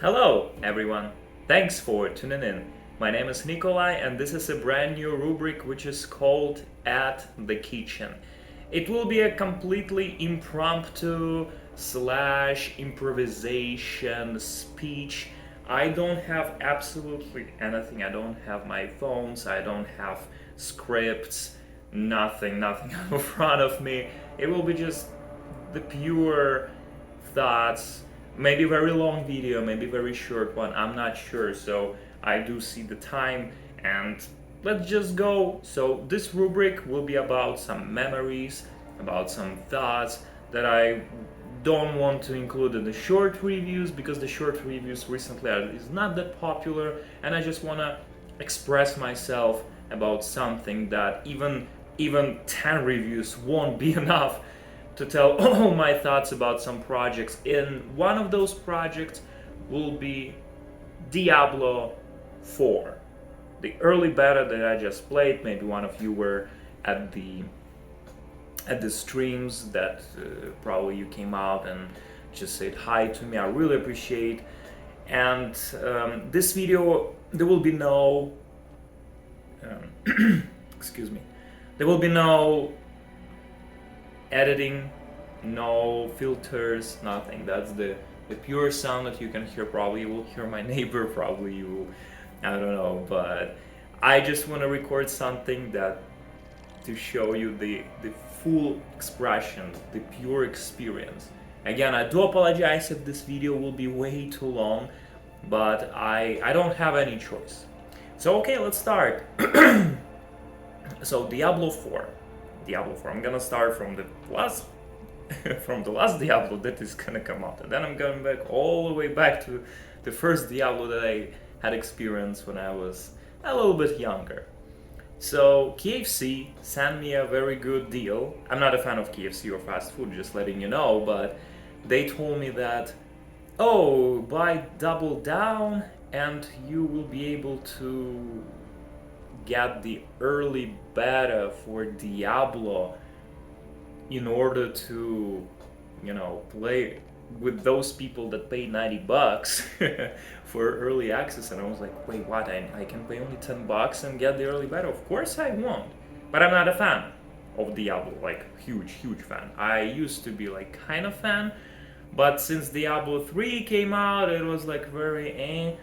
Hello, everyone. Thanks for tuning in. My name is Nikolai, and this is a brand new rubric which is called At the Kitchen. It will be a completely impromptu slash improvisation speech. I don't have absolutely anything. I don't have my phones. I don't have scripts. Nothing in front of me. It will be just the pure thoughts, maybe very long video, maybe very short one, I'm not sure. So I do see the time, and let's just go. So this rubric will be about some memories, about some thoughts that I don't want to include in the short reviews, because the short reviews recently is not that popular, and I just want to express myself about something that even 10 reviews won't be enough to tell all my thoughts about some projects. In one of those projects will be Diablo 4, the early beta that I just played. Maybe one of you were at the streams that probably you came out and just said hi to me. I really appreciate. And this video, there will be no excuse me, there will be no editing, no filters, nothing. That's the pure sound that you can hear. Probably you will hear my neighbor, probably you, I don't know, but I just want to record something that to show you the full expression, the pure experience. Again, I do apologize if this video will be way too long, but I don't have any choice. So okay, let's start. So Diablo 4. I'm gonna start from the last from the last Diablo that is gonna come out, and then I'm going back all the way back to the first Diablo that I had experienced when I was a little bit younger. So KFC sent me a very good deal. I'm not a fan of KFC or fast food, just letting you know, but they told me that, oh, buy double down and you will be able to get the early beta for Diablo in order to, play with those people that pay $90 for early access. And I was like, wait, what? I can pay only $10 and get the early beta? Of course I won't. But I'm not a fan of Diablo, like huge fan. I used to be like kind of fan, but since Diablo 3 came out, it was like very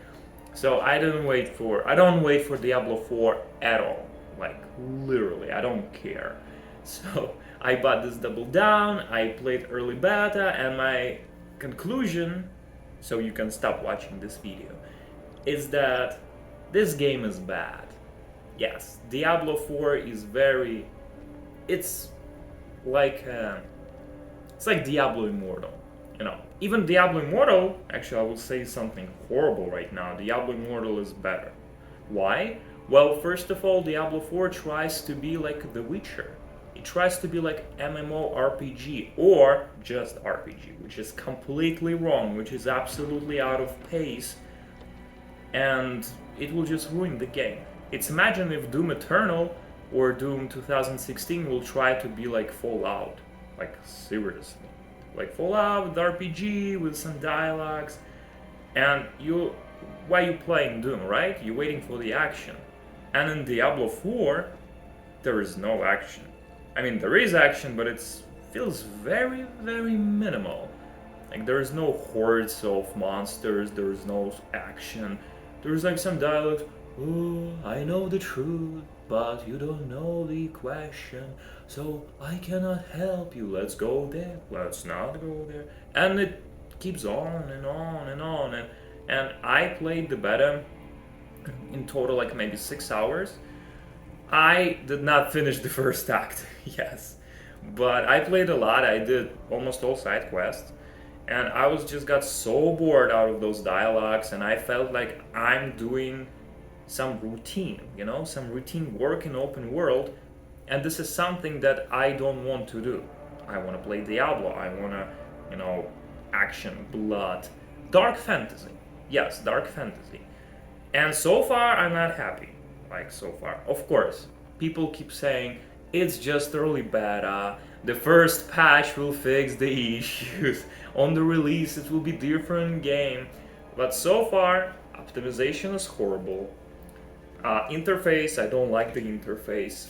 So I don't wait for Diablo 4 at all. Like literally, I don't care. So I bought this double down, I played early beta, and my conclusion, so you can stop watching this video, is that this game is bad. Yes, Diablo 4 is it's like Diablo Immortal. Even Diablo Immortal, actually I will say something horrible right now, Diablo Immortal is better. Why? Well, first of all, Diablo 4 tries to be like The Witcher. It tries to be like MMORPG or just RPG, which is completely wrong, which is absolutely out of pace, and it will just ruin the game. It's imagine if Doom Eternal or Doom 2016 will try to be like Fallout, like seriously. Like Fallout with RPG, with some dialogues, and why you playing Doom, right? You're waiting for the action. And in Diablo 4, there is no action. I mean, there is action, but it feels very minimal. Like there is no hordes of monsters, there is no action. There's like some dialogue, oh, I know the truth, but you don't know the question, so I cannot help you. Let's go there, let's not go there. And it keeps on and on and on. And I played the beta in total like maybe 6 hours. I did not finish the first act, yes. But I played a lot, I did almost all side quests. And I got so bored out of those dialogues, and I felt like I'm doing some routine, some routine work in open world, and this is something that I don't want to do. I want to play Diablo, I want to, action, blood, dark fantasy. Yes, dark fantasy. And so far, I'm not happy. Like, so far. Of course, people keep saying, it's just early beta, the first patch will fix the issues, on the release it will be different game. But so far, optimization is horrible. Interface, I don't like the interface.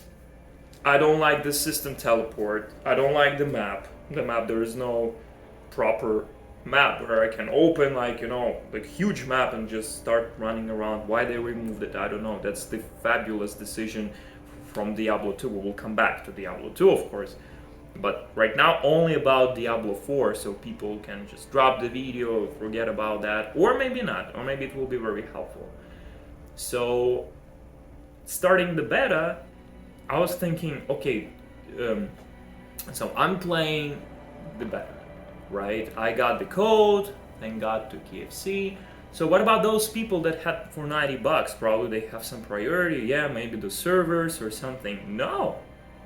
I don't like the system teleport. I don't like the map. The map, there is no proper map where I can open like huge map and just start running around. Why they removed it, I don't know. That's the fabulous decision from Diablo 2. We will come back to Diablo 2, of course. But right now, only about Diablo 4, so people can just drop the video, forget about that, or maybe not, or maybe it will be very helpful. So, starting the beta, I was thinking, okay, so I'm playing the beta, right? I got the code, thank God to KFC. So what about those people that had for $90? Probably they have some priority, yeah, maybe the servers or something. No,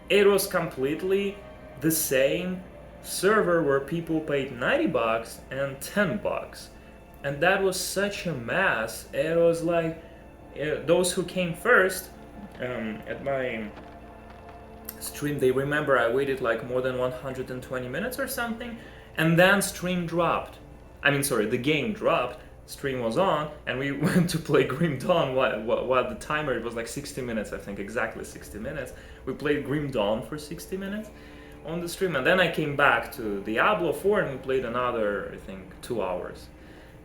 it was completely the same server where people paid $90 and $10. And that was such a mess. It was like those who came first at my stream, they remember I waited like more than 120 minutes or something, and then stream dropped. The game dropped, stream was on, and we went to play Grim Dawn while the timer, it was like 60 minutes, I think, exactly 60 minutes. We played Grim Dawn for 60 minutes on the stream, and then I came back to Diablo 4 and we played another, I think, 2 hours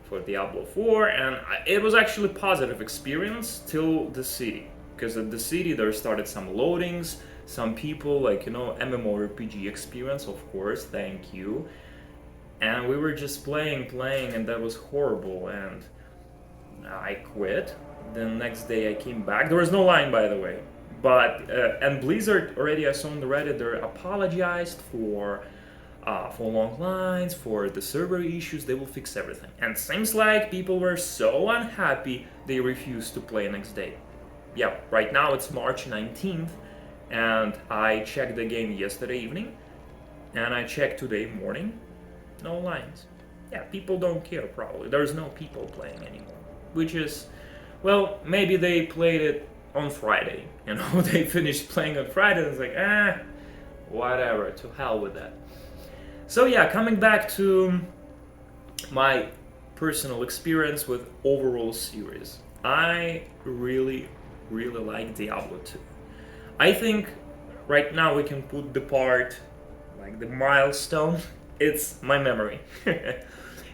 for Diablo 4, and it was actually a positive experience till the city, because at the city there started some loadings, some people, MMORPG experience, of course, thank you. And we were just playing, and that was horrible, and I quit. The next day I came back. There was no line, by the way. But, and Blizzard already, I saw on the Reddit, they apologized for long lines, for the server issues, they will fix everything. And seems like people were so unhappy, they refused to play next day. Yeah, right now it's March 19th, and I checked the game yesterday evening, and I checked today morning, no lines. Yeah, people don't care probably. There's no people playing anymore, which is, well, maybe they played it on Friday, they finished playing on Friday and it's like, whatever, to hell with that. So yeah, coming back to my personal experience with overall series, I really like Diablo 2. I think right now we can put the part, like the milestone, it's my memory.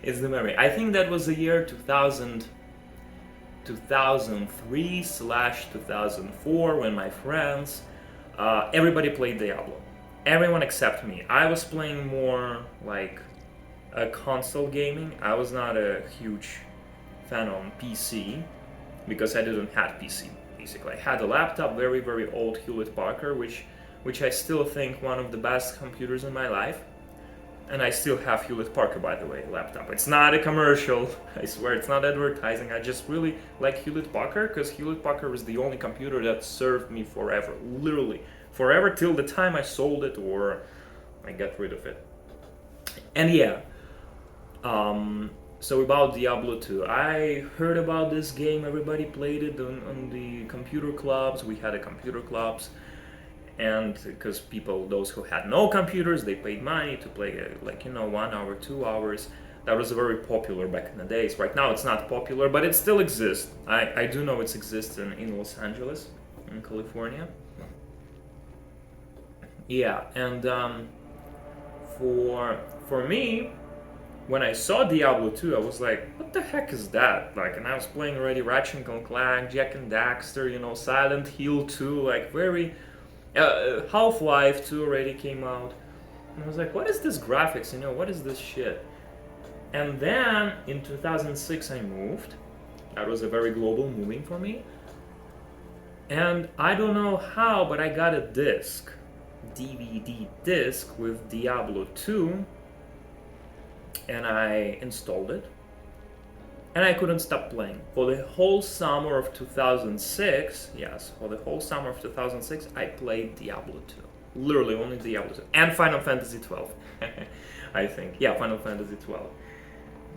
It's the memory. I think that was the year 2003/2004 when my friends, everybody played Diablo. Everyone except me. I was playing more like a console gaming. I was not a huge fan on PC because I didn't have PC. Basically, I had a laptop, very old Hewlett Packard, which I still think one of the best computers in my life. And I still have Hewlett Packard, by the way, laptop. It's not a commercial, I swear, it's not advertising. I just really like Hewlett Packard because Hewlett Packard was the only computer that served me forever, literally forever, till the time I sold it or I got rid of it. And yeah, so about Diablo 2, I heard about this game, everybody played it on the computer clubs, we had a computer clubs, and because people, those who had no computers, they paid money to play 1 hour, 2 hours. That was very popular back in the days. Right now it's not popular, but it still exists. I do know it exists in Los Angeles, in California. Yeah, and for me, when I saw Diablo 2, I was like, what the heck is that? And I was playing already Ratchet and Clank, Jak and Daxter, Silent Hill 2, very... Half-Life 2 already came out. And I was like, what is this graphics, what is this shit? And then, in 2006, I moved. That was a very global moving for me. And I don't know how, but I got a disc. DVD disc with Diablo 2. And I installed it. And I couldn't stop playing. For the whole summer of 2006, yes, for the whole summer of 2006, I played Diablo 2. Literally only Diablo 2. And Final Fantasy 12, I think. Yeah, Final Fantasy 12.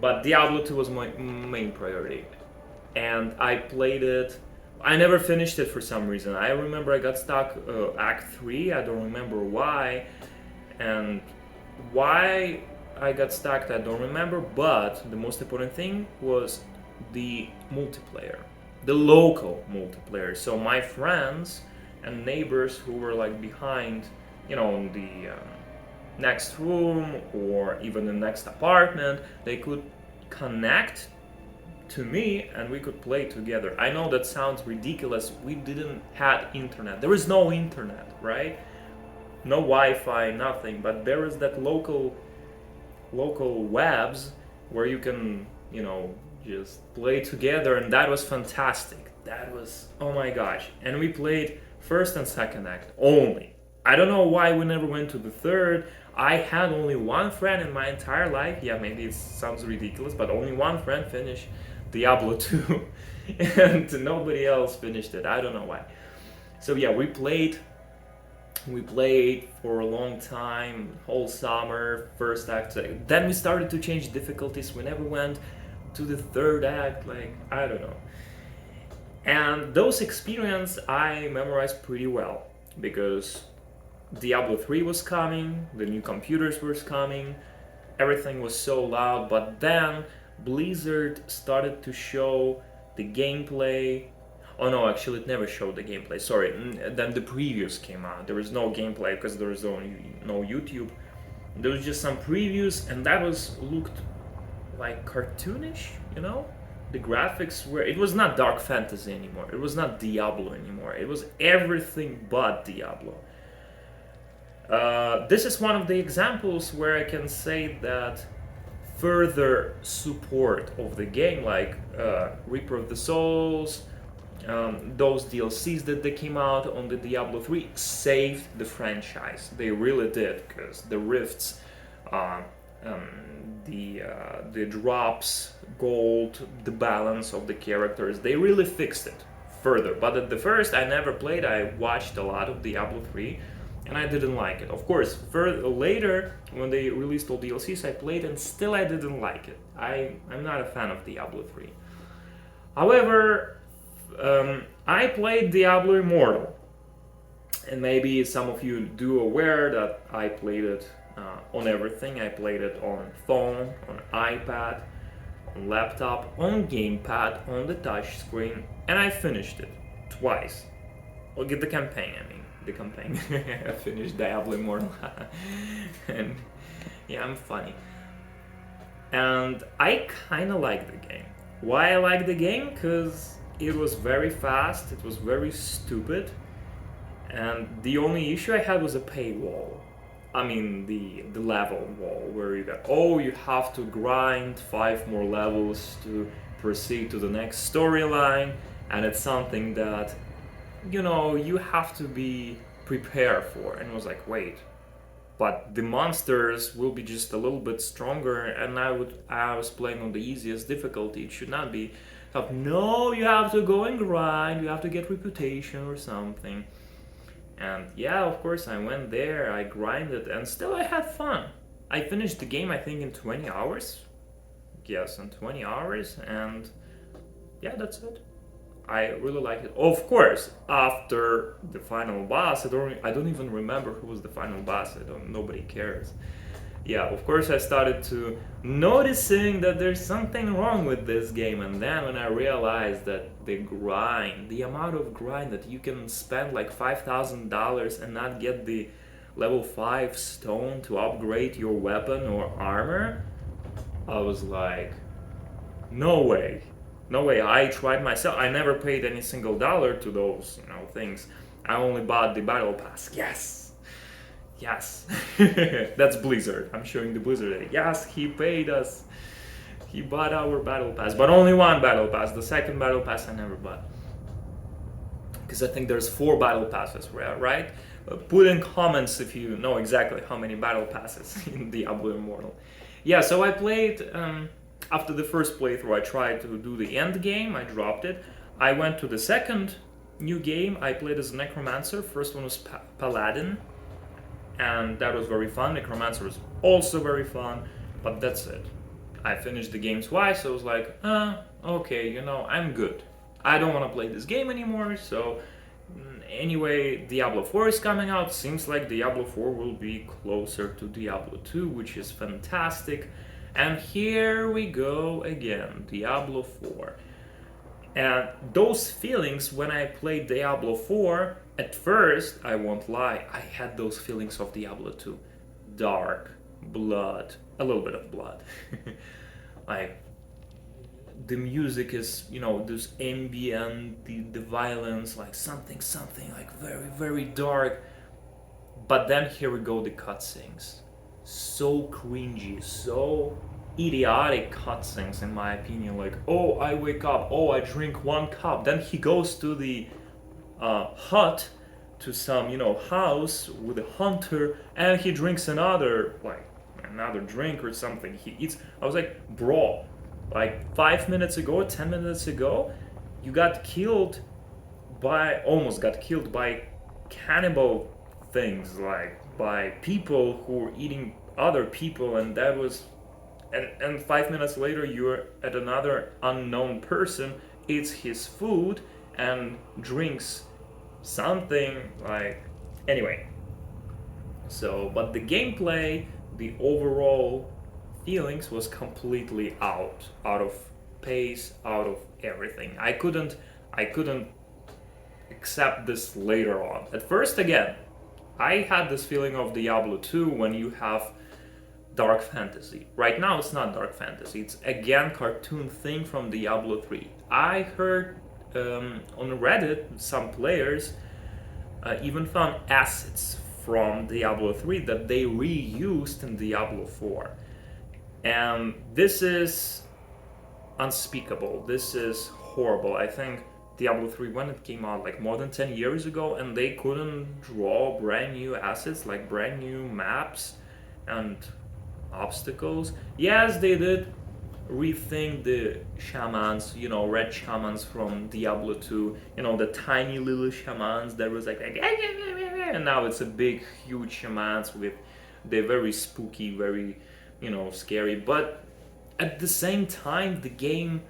But Diablo 2 was my main priority. And I played it. I never finished it for some reason. I remember I got stuck Act 3. I don't remember why. And why I got stuck, I don't remember, but the most important thing was the multiplayer, the local multiplayer. So my friends and neighbors who were like behind, in the next room or even the next apartment, they could connect to me and we could play together. I know that sounds ridiculous. We didn't have internet. There is no internet, right? No Wi-Fi, nothing. But there is that local webs where you can, just play together, and that was fantastic. That was, oh my gosh. And we played first and second act only. I don't know why we never went to the third. I had only one friend in my entire life. Yeah, maybe it sounds ridiculous, but only one friend finished Diablo 2 and nobody else finished it. I don't know why. So yeah, we played for a long time, whole summer, first act. Then we started to change difficulties. We never went to the third act, like, I don't know. And those experience I memorized pretty well because Diablo 3 was coming, the new computers were coming, everything was so loud, but then Blizzard started to show the gameplay. Oh no, actually it never showed the gameplay, sorry. Then the previews came out. There was no gameplay because there was no YouTube. There was just some previews, and that looked like cartoonish, The graphics were, it was not dark fantasy anymore. It was not Diablo anymore. It was everything but Diablo. This is one of the examples where I can say that further support of the game, like Reaper of the Souls, those DLCs that they came out on the Diablo 3 saved the franchise. They really did, because the rifts, the drops, gold, the balance of the characters, they really fixed it further. But at the first, I never played. I watched a lot of Diablo 3 and I didn't like it. Of course, later when they released all DLCs, I played and still I didn't like it. I'm not a fan of Diablo 3. However, I played Diablo Immortal, and maybe some of you do aware that I played it on everything. I played it on phone, on iPad, on laptop, on gamepad, on the touch screen, and I finished it twice. I'll get the campaign, the campaign. I finished Diablo Immortal. And yeah, I'm funny. And I kind of like the game. Why I like the game? Because it was very fast, it was very stupid, and the only issue I had was a paywall. I mean, the level wall, where you have to grind 5 more levels to proceed to the next storyline, and it's something that, you have to be prepared for. And it was like, wait, but the monsters will be just a little bit stronger, and I was playing on the easiest difficulty. It should not be tough. No, you have to go and grind, you have to get reputation or something. And yeah, of course I went there, I grinded, and still I had fun. I finished the game, I think, in 20 hours. Yes, in 20 hours, and yeah, that's it. I really liked it. Of course, after the final boss, I don't even remember who was the final boss. Nobody cares. Yeah, of course I started to noticing that there's something wrong with this game, and then when I realized that the amount of grind that you can spend like $5,000 and not get the level 5 stone to upgrade your weapon or armor, I was like, no way. No way. I tried myself. I never paid any single dollar to those, things. I only bought the battle pass. Yes. That's Blizzard. I'm showing the Blizzard. Yes, he paid us. He bought our battle pass, but only one battle pass. The second battle pass I never bought, because I think there's 4 battle passes, right? Put in comments if you know exactly how many battle passes in Diablo Immortal. Yeah, so I played. After the first playthrough, I tried to do the end game. I dropped it. I went to the second new game. I played as Necromancer. First one was Paladin, and that was very fun. Necromancer was also very fun, but that's it. I finished the game twice. So I was like, okay, I'm good. I don't want to play this game anymore. So anyway, Diablo 4 is coming out. Seems like Diablo 4 will be closer to Diablo 2, which is fantastic. And here we go again, Diablo 4. And those feelings when I played Diablo 4, at first, I won't lie, I had those feelings of Diablo 2. Dark, blood, a little bit of blood. Like, the music is, this ambient, the violence, like something, like very, very dark. But then here we go, the cutscenes. So cringy, so idiotic cutscenes, in my opinion. Like, oh, I wake up, oh, I drink 1 cup. Then he goes to the hut, to some, house with a hunter, and he drinks another drink or something. He eats. I was like, bro, like 5 minutes ago, 10 minutes ago, you almost got killed by cannibal things, like by people who were eating other people, and that was, and 5 minutes later you're at another unknown person, eats his food and drinks something, like, anyway. So, but the gameplay, the overall feelings was completely out of pace, out of everything. I couldn't accept this later on. At first, again, I had this feeling of Diablo 2 when you have dark fantasy. Right now it's not dark fantasy, it's again cartoon thing from Diablo 3. I heard on Reddit some players even found assets from Diablo 3 that they reused in Diablo 4. And this is unspeakable. This is horrible. I think Diablo 3, when it came out, like more than 10 years ago, and they couldn't draw brand new assets, like brand new maps and obstacles. Yes, they did rethink the shamans, red shamans from Diablo 2, the tiny little shamans that was like, and now it's a big, huge shamans with, they're very spooky, very, scary. But at the same time, the game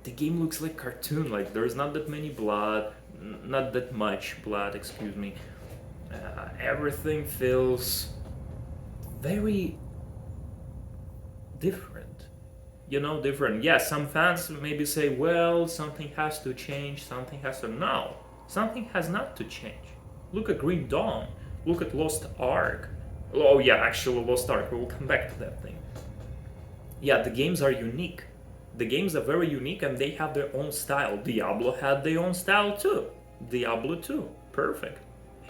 looks like cartoon. Like, there's not that many blood, not that much blood, excuse me. Everything feels very different. Different. Yeah, some fans maybe say, well, something has to change, something has to. No, something has not to change. Look at Green Dawn. Look at Lost Ark. Oh, yeah, actually, Lost Ark. We'll come back to that thing. Yeah, the games are unique. The games are very unique and they have their own style. Diablo had their own style too. Diablo 2, perfect.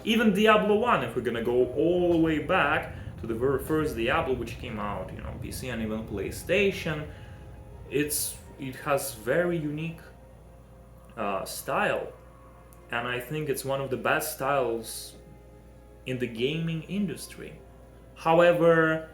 Even Diablo 1, if we're gonna go all the way back to the very first Diablo, which came out, PC and even PlayStation, it has very unique style, and I think it's one of the best styles in the gaming industry. However,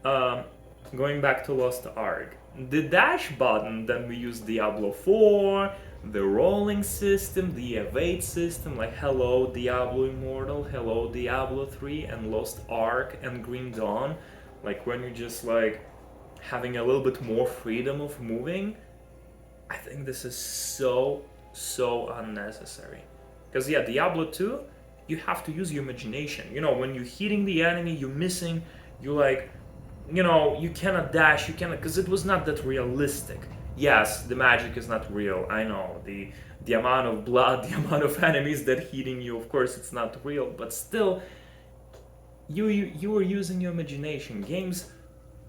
going back to Lost Ark, the dash button that we use Diablo 4, the rolling system, the evade system, like hello Diablo Immortal, hello Diablo 3 and Lost Ark and Green Dawn, like when you're just like having a little bit more freedom of moving, I think this is so unnecessary. Because yeah, Diablo 2, you have to use your imagination. When you're hitting the enemy, you're missing, you like, you cannot dash, you cannot, because it was not that realistic. Yes, the magic is not real, I know. The amount of blood, the amount of enemies that hitting you, of course it's not real, but still, you are using your imagination. Games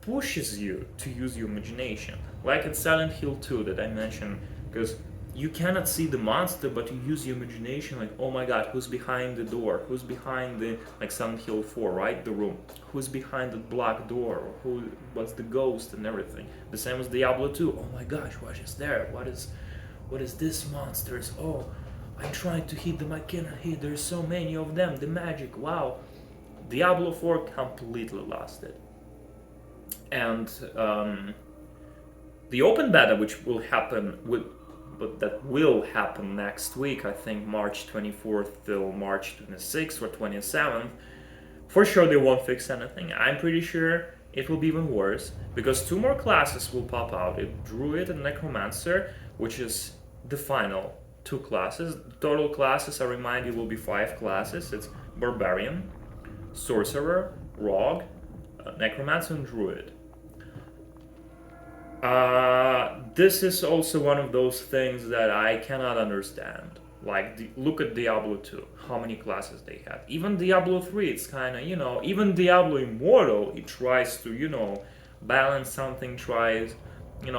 pushes you to use your imagination. Like in Silent Hill 2 that I mentioned, because you cannot see the monster, but you use your imagination, like, oh my god, who's behind the door? Who's behind the, like Silent Hill 4, right? The room. Who's behind the black door? Or what's the ghost and everything? The same as Diablo 2. Oh my gosh, what is there? What is this monsters? Oh, I'm trying to hit them, I cannot hit, there's so many of them, the magic, wow. Diablo 4 completely lost it. And the open beta, which will happen that will happen next week, I think March 24th till March 26th or 27th, for sure they won't fix anything. I'm pretty sure it will be even worse, because 2 more classes will pop out. Druid and Necromancer, which is the final 2 classes. Total classes, I remind you, will be 5 classes. It's Barbarian, Sorcerer, Rogue, Necromancer and Druid. This is also one of those things that I cannot understand. Like, look at Diablo 2, how many classes they had. Even Diablo 3, it's kind of, even Diablo Immortal, it tries to, balance something, tries,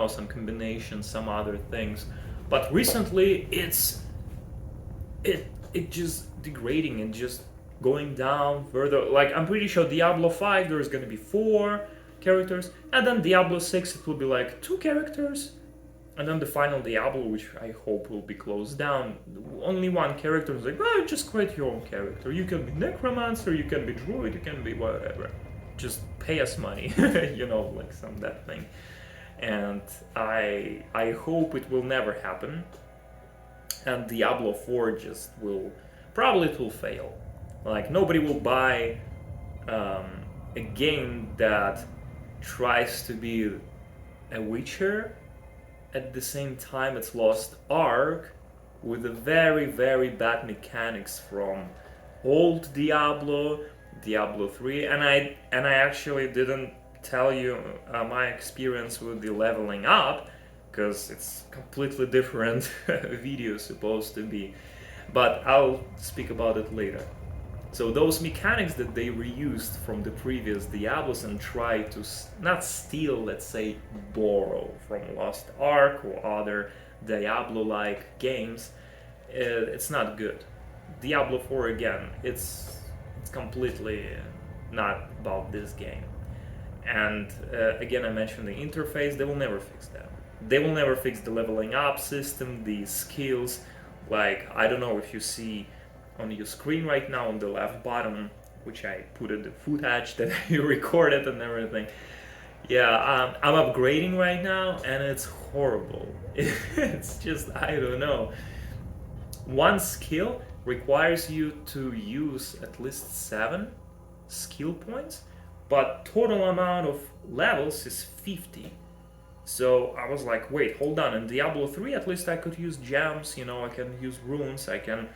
some combinations, some other things. But recently, it just degrading and just going down further. Like, I'm pretty sure Diablo 5 there's gonna be 4 characters, and then Diablo 6 it will be like 2 characters, and then the final Diablo, which I hope will be closed down, only 1 character. Is like, well, just create your own character. You can be necromancer, you can be druid, you can be whatever. Just pay us money, like some that thing. And I hope it will never happen. And Diablo 4 just will probably it will fail. Like, nobody will buy a game that tries to be a Witcher at the same time it's Lost Ark with a very very bad mechanics from old Diablo 3, and I actually didn't tell you my experience with the leveling up because it's completely different video supposed to be, but I'll speak about it later. So those mechanics that they reused from the previous Diablos and try to not steal, let's say, borrow from Lost Ark or other Diablo-like games, it's not good. Diablo 4 again, it's completely not about this game. And again, I mentioned the interface. They will never fix that. They will never fix the leveling up system, the skills. Like, I don't know if you see on your screen right now on the left bottom, which I put in the footage that I recorded and everything. Yeah, I'm upgrading right now and it's horrible. It's just, I don't know. One skill requires you to use at least 7 skill points, but total amount of levels is 50. So I was like, wait, hold on. In Diablo 3, at least I could use gems, I can use runes, I can,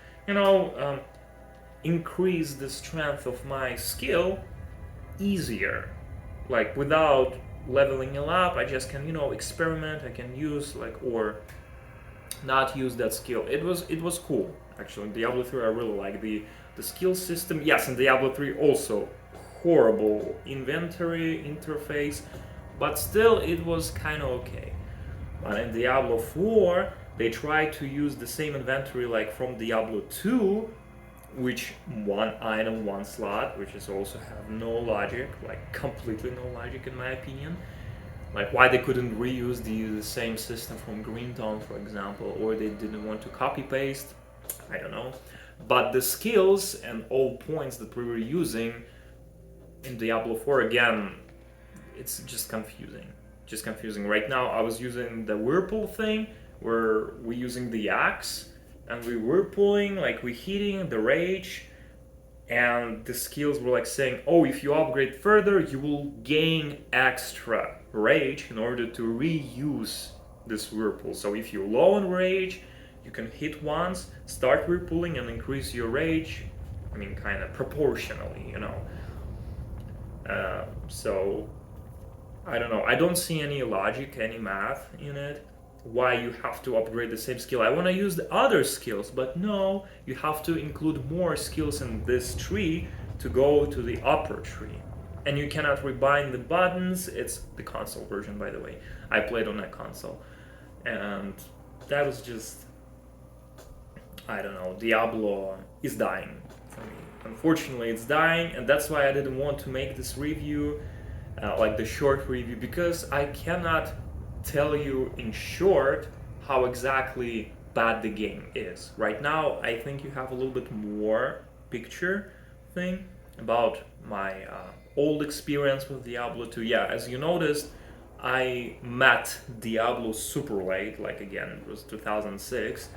increase the strength of my skill easier. Like, without leveling it up, I just can, experiment, I can use, like, or not use that skill. It was cool, actually. In Diablo 3, I really like the skill system. Yes, in Diablo 3 also horrible inventory interface, but still it was kind of okay. But in Diablo 4, they tried to use the same inventory like from Diablo 2, which 1 item, 1 slot, which is also have no logic, like completely no logic in my opinion. Like, why they couldn't reuse the same system from Green Dawn, for example, or they didn't want to copy paste, I don't know. But the skills and all points that we were using in Diablo 4, again, it's just confusing. Just confusing. Right now, I was using the whirlpool thing, where we're using the axe, and we were pulling, like we hitting the rage, and the skills were like saying, oh, if you upgrade further, you will gain extra rage in order to reuse this whirlpool. So if you're low on rage, you can hit once, start whirlpooling, and increase your rage. I mean, kind of proportionally, So I don't know. I don't see any logic, any math in it. Why you have to upgrade the same skill? I want to use the other skills, but no, you have to include more skills in this tree to go to the upper tree. And you cannot rebind the buttons. It's the console version, by the way. I played on that console. And that was just, I don't know, Diablo is dying for me. Unfortunately, it's dying, and that's why I didn't want to make this review, like the short review, because I cannot tell you in short how exactly bad the game is. Right now, I think you have a little bit more picture thing about my old experience with Diablo 2. Yeah, as you noticed, I met Diablo super late, like again, it was 2006,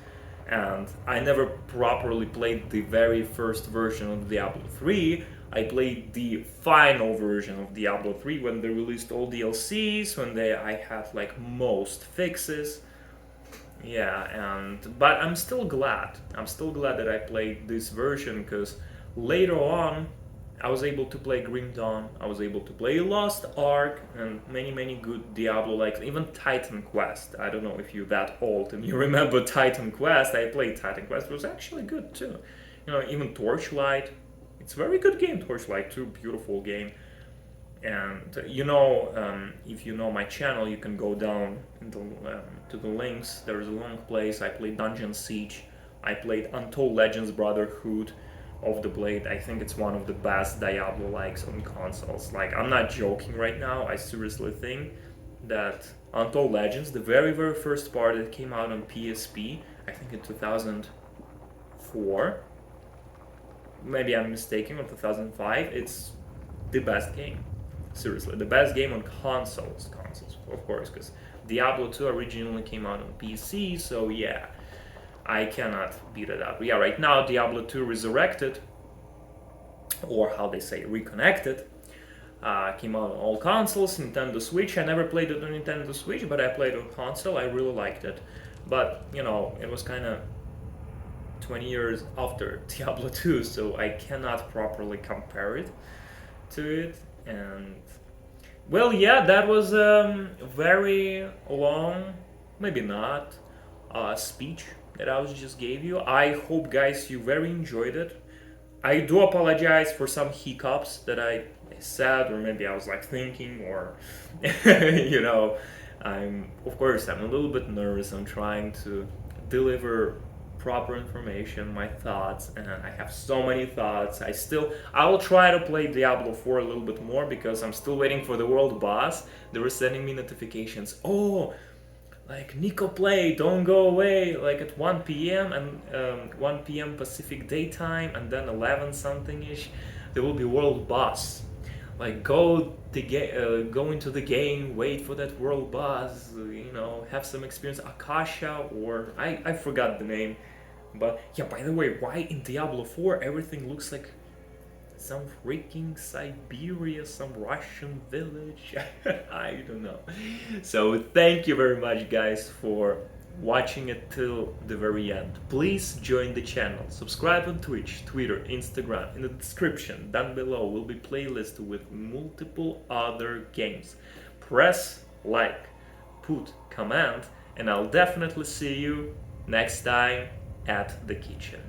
and I never properly played the very first version of Diablo 3. I played the final version of Diablo 3 when they released all DLCs, when I had like most fixes. Yeah, but I'm still glad. I'm still glad that I played this version, because later on I was able to play Grim Dawn, I was able to play Lost Ark, and many good Diablo, like even Titan Quest. I don't know if you're that old and you remember Titan Quest. I played Titan Quest, it was actually good too. Even Torchlight. It's a very good game, Torchlight too, beautiful game. And if you know my channel, you can go down to the links. There's a long place. I played Dungeon Siege. I played Untold Legends Brotherhood of the Blade. I think it's one of the best Diablo likes on consoles. Like, I'm not joking right now. I seriously think that Untold Legends, the very first part that came out on PSP, I think in 2004, maybe I'm mistaken, or 2005, it's the best game. Seriously, the best game on consoles, of course, because Diablo 2 originally came out on PC, so yeah, I cannot beat it up. Yeah, right now Diablo 2 Resurrected, or how they say, Reconnected, came out on all consoles, Nintendo Switch. I never played it on Nintendo Switch, but I played it on console. I really liked it, but it was kind of 20 years after Diablo 2, so I cannot properly compare it to it. And well, yeah, that was a very long, maybe not, speech that I was just gave you. I hope, guys, you very enjoyed it. I do apologize for some hiccups that I said, or maybe I was like thinking, or I'm a little bit nervous. I'm trying to deliver proper information, my thoughts, and I have so many thoughts. I will try to play Diablo 4 a little bit more because I'm still waiting for the world boss. They were sending me notifications. Oh, like Nico play, don't go away, like at 1 p.m. and 1 p.m. Pacific daytime, and then 11 something ish, there will be world boss. Like go into the game, wait for that world boss, have some experience. Akasha, or I forgot the name. But yeah, by the way, why in Diablo 4 everything looks like some freaking Siberia, some Russian village? I don't know. So thank you very much, guys, for watching it till the very end. Please join the channel, subscribe on Twitch, Twitter, Instagram. In the description down below will be playlist with multiple other games. Press like, put comment, and I'll definitely see you next time at the kitchen.